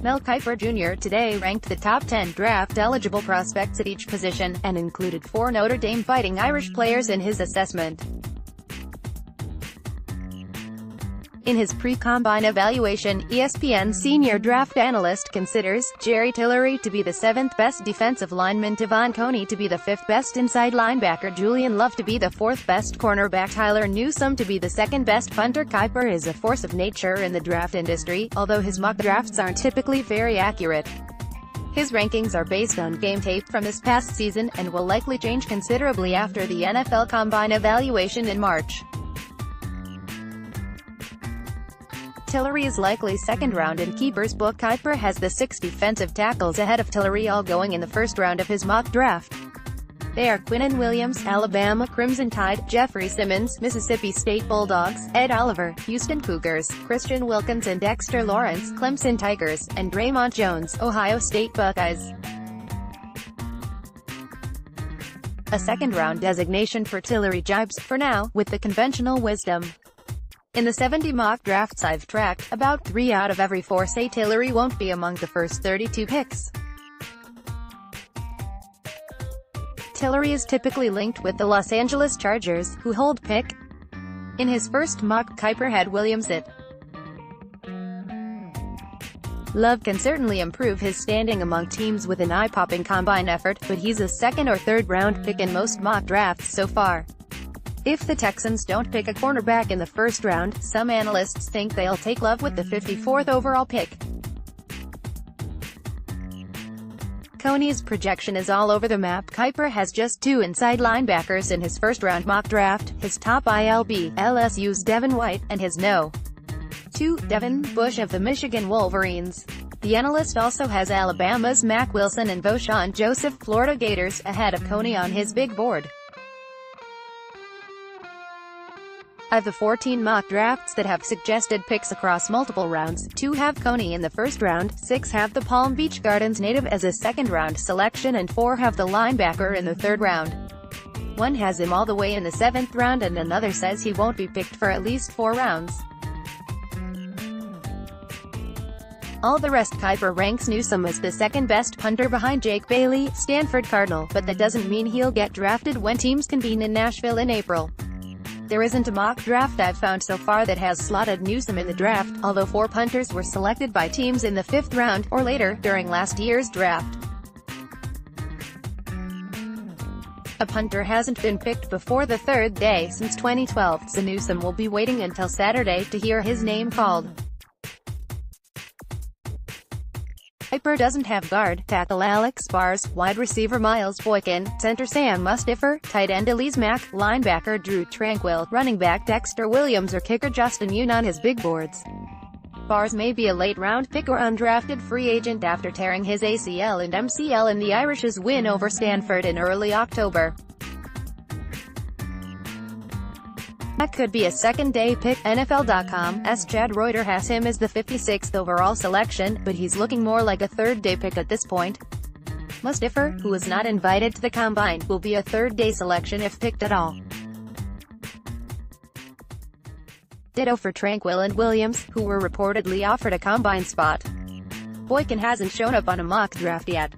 Mel Kiper Jr. today ranked the top 10 draft-eligible prospects at each position, and included 4 Notre Dame Fighting Irish players in his assessment. In his pre-combine evaluation, ESPN senior draft analyst considers Tillery to be the 7th best defensive lineman, Te'von Coney to be the 5th best inside linebacker, Julian Love to be the 4th best cornerback, Tyler Newsome to be the 2nd best punter. Kiper is a force of nature in the draft industry, although his mock drafts aren't typically very accurate. His rankings are based on game tape from this past season, and will likely change considerably after the NFL Combine evaluation in March. Tillery is likely second round in Kiper's book. Kiper has the 6 defensive tackles ahead of Tillery, all going in the first round of his mock draft. They are Quinnen Williams, Alabama Crimson Tide; Jeffrey Simmons, Mississippi State Bulldogs; Ed Oliver, Houston Cougars; Christian Wilkins and Dexter Lawrence, Clemson Tigers; and Draymond Jones, Ohio State Buckeyes. A second-round designation for Tillery jibes, for now, with the conventional wisdom. In the 70 mock drafts I've tracked, about 3 out of every 4 say Tillery won't be among the first 32 picks. Tillery is typically linked with the Los Angeles Chargers, who hold pick. In his first mock, Kiper had Williams at. Love can certainly improve his standing among teams with an eye-popping combine effort, but he's a 2nd or 3rd round pick in most mock drafts so far. If the Texans don't pick a cornerback in the first round, some analysts think they'll take Love with the 54th overall pick. Coney's projection is all over the map. Kiper has just 2 inside linebackers in his first-round mock draft, his top ILB, LSU's Devin White, and his No. 2, Devin Bush of the Michigan Wolverines. The analyst also has Alabama's Mack Wilson and Vosean Joseph, Florida Gators, ahead of Coney on his big board. Of the 14 mock drafts that have suggested picks across multiple rounds, 2 have Coney in the first round, 6 have the Palm Beach Gardens native as a second-round selection, and 4 have the linebacker in the 3rd round. 1 has him all the way in the 7th round, and another says he won't be picked for at least 4 rounds. All the rest. Kiper ranks Newsome as the 2nd best punter behind Jake Bailey, Stanford Cardinal, but that doesn't mean he'll get drafted when teams convene in Nashville in April. There isn't a mock draft I've found so far that has slotted Newsome in the draft, although 4 punters were selected by teams in the 5th round, or later, during last year's draft. A punter hasn't been picked before the 3rd day since 2012, so Newsome will be waiting until Saturday to hear his name called. Kiper doesn't have guard, tackle Alex Bars, wide receiver Miles Boykin, center Sam Mustipher, tight end Elise Mack, linebacker Drew Tranquill, running back Dexter Williams, or kicker Justin Yoon on his big boards. Bars may be a late-round pick or undrafted free agent after tearing his ACL and MCL in the Irish's win over Stanford in early October. That could be a second-day pick. NFL.com's Chad Reuter has him as the 56th overall selection, but he's looking more like a 3rd-day pick at this point. Mustipher, who was not invited to the Combine, will be a 3rd-day selection if picked at all. Ditto for Tranquill and Williams, who were reportedly offered a Combine spot. Boykin hasn't shown up on a mock draft yet.